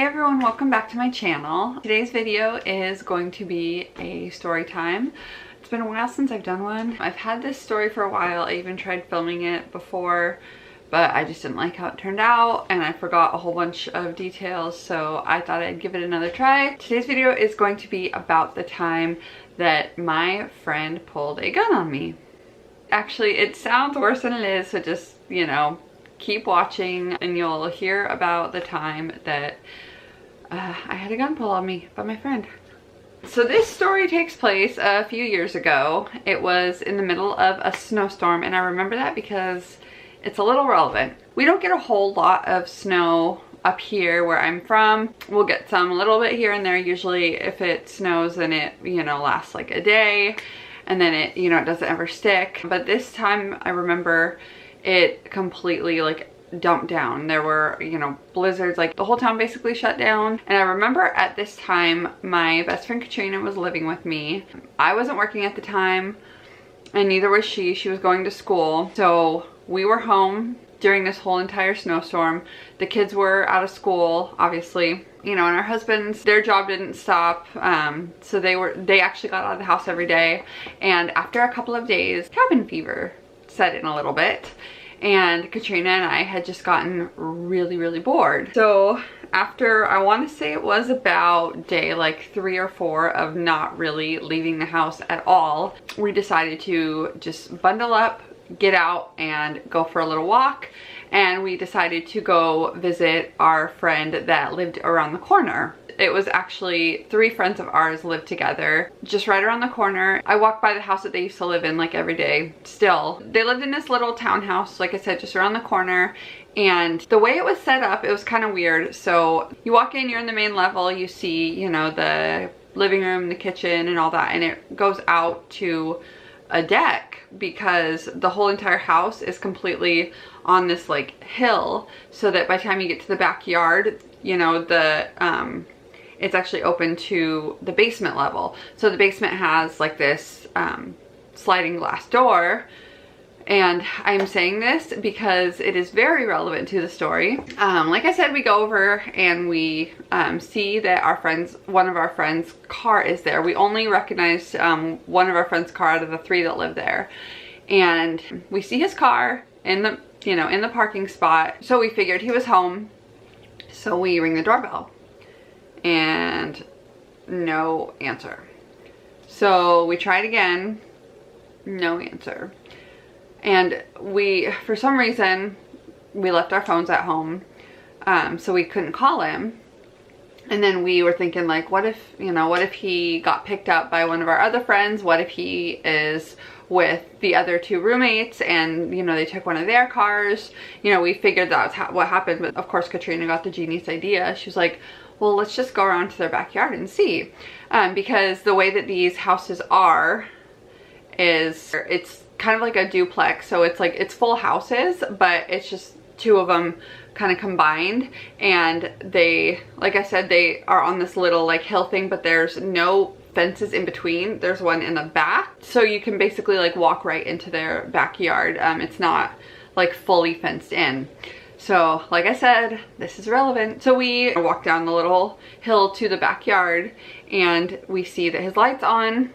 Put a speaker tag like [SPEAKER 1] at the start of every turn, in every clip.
[SPEAKER 1] Hey everyone, welcome back to my channel. Today's video is going to be a story time. It's been a while since I've done one. I've had this story for a while. I even tried filming it before, but I just didn't like how it turned out and I forgot a whole bunch of details, so I thought I'd give it another try. Today's video is going to be about the time that my friend pulled a gun on me. Actually, it sounds worse than it is, so just, you know, keep watching and you'll hear about the time that I had a gun pulled on me by my friend. So this story takes place a few years ago. It was in the middle of a snowstorm, and I remember that because it's a little relevant. We don't get a whole lot of snow up here where I'm from. We'll get some a little bit here and there. Usually if it snows, then it, you know, lasts like a day and then it, you know, it doesn't ever stick. But this time I remember it completely like dumped down. There were, you know, blizzards, like the whole town basically shut down. And I remember at this time my best friend Katrina was living with me. I wasn't working at the time and neither was she. She was going to school. So we were home during this whole entire snowstorm. The kids were out of school, obviously, you know, and our husbands, their job didn't stop. So they actually got out of the house every day. And after a couple of days, cabin fever set in a little bit. And Katrina and I had just gotten really bored. So after, I want to say it was about day like 3 or 4 of not really leaving the house at all, we decided to just bundle up, get out and go for a little walk. And we decided to go visit our friend that lived around the corner. It was actually 3 friends of ours lived together just right around the corner. I walked by the house that they used to live in like every day still. They lived in this little townhouse, like I said, just around the corner. And the way it was set up, it was kind of weird. So you walk in, you're in the main level, you see, you know, the living room, the kitchen and all that. And it goes out to a deck because the whole entire house is completely on this like hill, so that by the time you get to the backyard, you know, it's actually open to the basement level. So the basement has like this sliding glass door. And I'm saying this because it is very relevant to the story. Like I said, we go over and we see that one of our friends' car is there. We only recognized one of our friends' car out of the 3 that live there. And we see his car in the, you know, in the parking spot. So we figured he was home. So we ring the doorbell and no answer. So we tried again, no answer. And for some reason, we left our phones at home, so we couldn't call him. And then we were thinking like, what if he got picked up by one of our other friends? What if he is with the other 2 roommates and, you know, they took one of their cars? You know, we figured that was what happened. But of course, Katrina got the genius idea. She was like, well, let's just go around to their backyard and see. Because the way that these houses are is it's kind of like a duplex. So it's like, it's full houses, but it's just 2 of them kind of combined. And they, like I said, they are on this little like hill thing, but there's no fences in between. There's one in the back. So you can basically like walk right into their backyard. It's not like fully fenced in. So like I said, this is relevant. So we walk down the little hill to the backyard and we see that his light's on.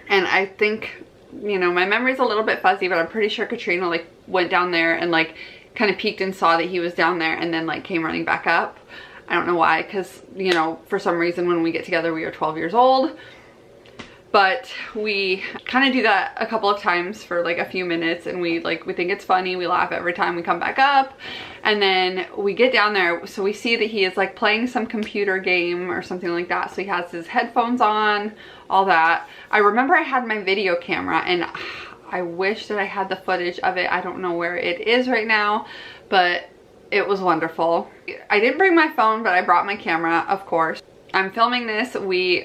[SPEAKER 1] And I think, you know, my memory's a little bit fuzzy, but I'm pretty sure Katrina like went down there and like kind of peeked and saw that he was down there and then like came running back up. I don't know why, because, you know, for some reason when we get together we are 12 years old. But we kind of do that a couple of times for like a few minutes and we think it's funny. We laugh every time we come back up. And then we get down there, so we see that he is like playing some computer game or something like that. So he has his headphones on, all that. I remember I had my video camera and I wish that I had the footage of it. I don't know where it is right now, but it was wonderful. I didn't bring my phone, but I brought my camera, of course. I'm filming this. We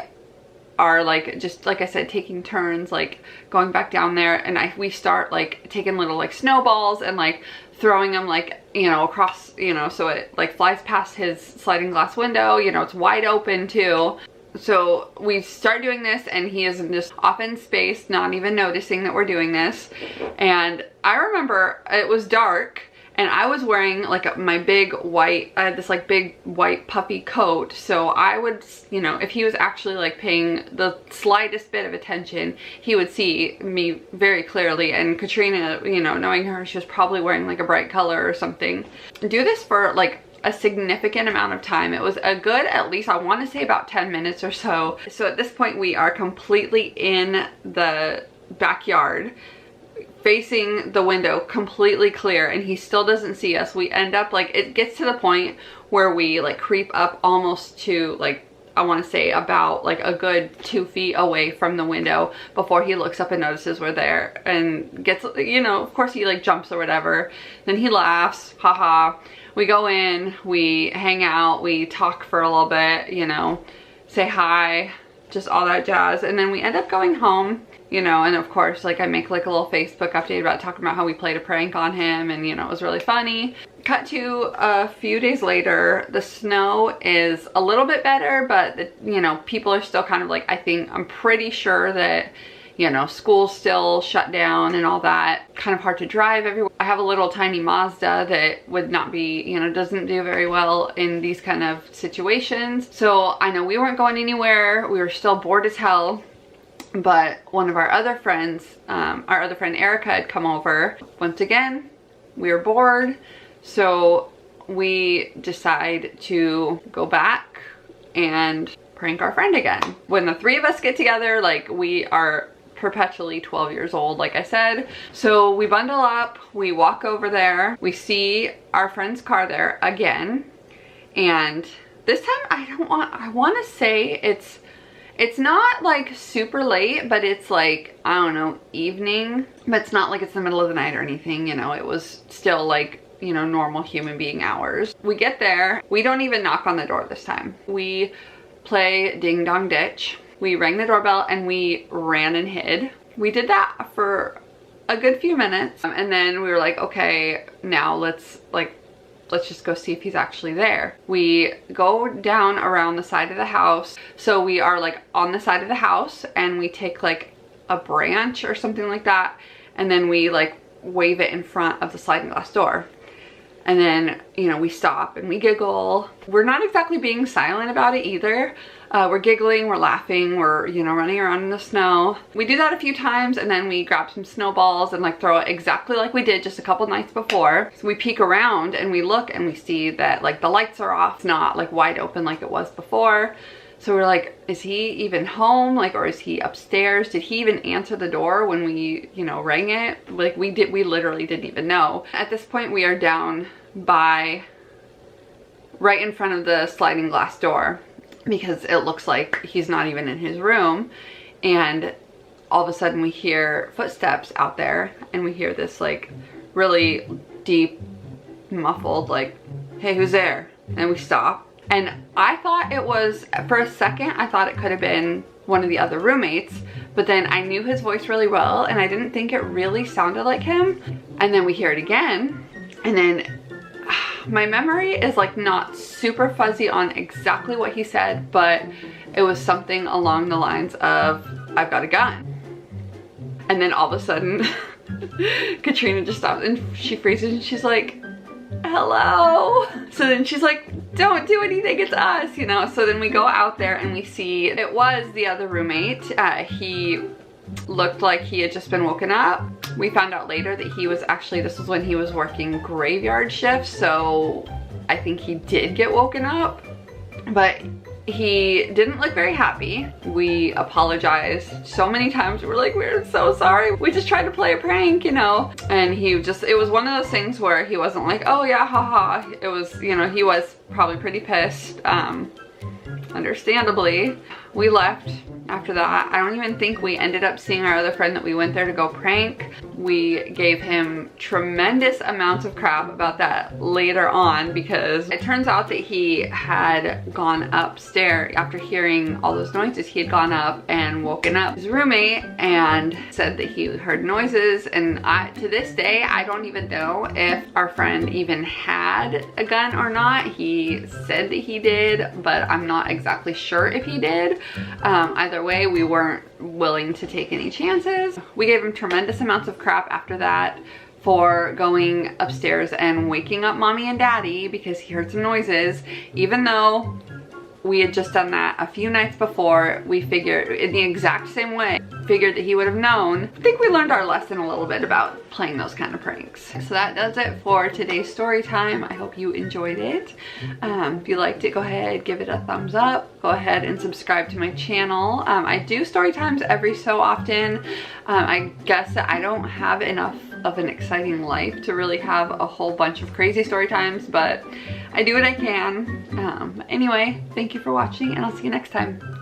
[SPEAKER 1] are like, just like I said, taking turns like going back down there, and we start like taking little like snowballs and like throwing them like, you know, across, you know, so it like flies past his sliding glass window. You know, it's wide open too. So we start doing this and he is just off in space, not even noticing that we're doing this. And I remember it was dark and I was wearing like my big white, I had this like big white puffy coat, so I would, you know, if he was actually like paying the slightest bit of attention, he would see me very clearly. And Katrina, you know, knowing her, she was probably wearing like a bright color or something. Do this for like a significant amount of time. It was a good, at least I want to say about 10 minutes or so. So at this point we are completely in the backyard, facing the window, completely clear, and he still doesn't see us. We end up like, it gets to the point where we like creep up almost to like, I want to say about like a good 2 feet away from the window before he looks up and notices we're there and gets, you know, of course he like jumps or whatever. Then he laughs, haha. We go in, we hang out, we talk for a little bit, you know, say hi, just all that jazz. And then we end up going home, you know, and of course, like I make like a little Facebook update about talking about how we played a prank on him, and you know, it was really funny. Cut to a few days later, the snow is a little bit better, but you know, people are still kind of like, I'm pretty sure that, you know, school's still shut down and all that. Kind of hard to drive everywhere. I have a little tiny Mazda that would not be, you know, doesn't do very well in these kind of situations. So I know we weren't going anywhere. We were still bored as hell. But one of our other friends, our other friend Erica, had come over. Once again, we were bored. So we decide to go back and prank our friend again. When the three of us get together, like we are perpetually 12 years old, like I said. So we bundle up, we walk over there, we see our friend's car there again. And this time I want to say it's not like super late, but it's like, I don't know, evening, but it's not like it's the middle of the night or anything, you know. It was still like, you know, normal human being hours. We get there, we don't even knock on the door this time. We play ding dong ditch. We rang the doorbell and we ran and hid. We did that for a good few minutes, and then we were like, okay, now let's just go see if he's actually there. We go down around the side of the house. So we are like on the side of the house, and we take like a branch or something like that, and then we like wave it in front of the sliding glass door. And then, you know, we stop and we giggle. We're not exactly being silent about it either. We're giggling, we're laughing, we're, you know, running around in the snow. We do that a few times, and then we grab some snowballs and like throw it exactly like we did just a couple nights before. So we peek around and we look and we see that like the lights are off. It's not like wide open like it was before. So we're like, is he even home? Like, or is he upstairs? Did he even answer the door when we, you know, rang it? Like we literally didn't even know. At this point, we are down by right in front of the sliding glass door, because it looks like he's not even in his room. And all of a sudden we hear footsteps out there, and we hear this like really deep, muffled like, hey, who's there? And we stop. And I thought it was, for a second, I thought it could have been one of the other roommates, but then I knew his voice really well, and I didn't think it really sounded like him. And then we hear it again, and then my memory is like not super fuzzy on exactly what he said, but it was something along the lines of, I've got a gun. And then all of a sudden, Katrina just stops and she freezes and she's like, hello. So then she's like, don't do anything, it's us, you know. So then we go out there and we see it was the other roommate. He looked like he had just been woken up. We found out later that he was actually, this was when he was working graveyard shifts, so I think he did get woken up, but he didn't look very happy. We apologized so many times. We're like, we're so sorry. We just tried to play a prank, you know. And he just, it was one of those things where he wasn't like, oh yeah, haha. It was, you know, he was probably pretty pissed, understandably. We left after that. I don't even think we ended up seeing our other friend that we went there to go prank. We gave him tremendous amounts of crap about that later on, because it turns out that he had gone upstairs after hearing all those noises. He had gone up and woken up his roommate and said that he heard noises. And to this day, I don't even know if our friend even had a gun or not. He said that he did, but I'm not exactly sure if he did. Either way, we weren't willing to take any chances. We gave him tremendous amounts of crap after that for going upstairs and waking up mommy and daddy because he heard some noises, even though we had just done that a few nights before. We figured in the exact same way, figured that he would have known. I think we learned our lesson a little bit about playing those kind of pranks. So that does it for today's story time. I hope you enjoyed it. If you liked it, go ahead, give it a thumbs up. Go ahead and subscribe to my channel. I do story times every so often. I guess that I don't have enough of an exciting life to really have a whole bunch of crazy story times, but I do what I can. Anyway, thank you for watching, and I'll see you next time.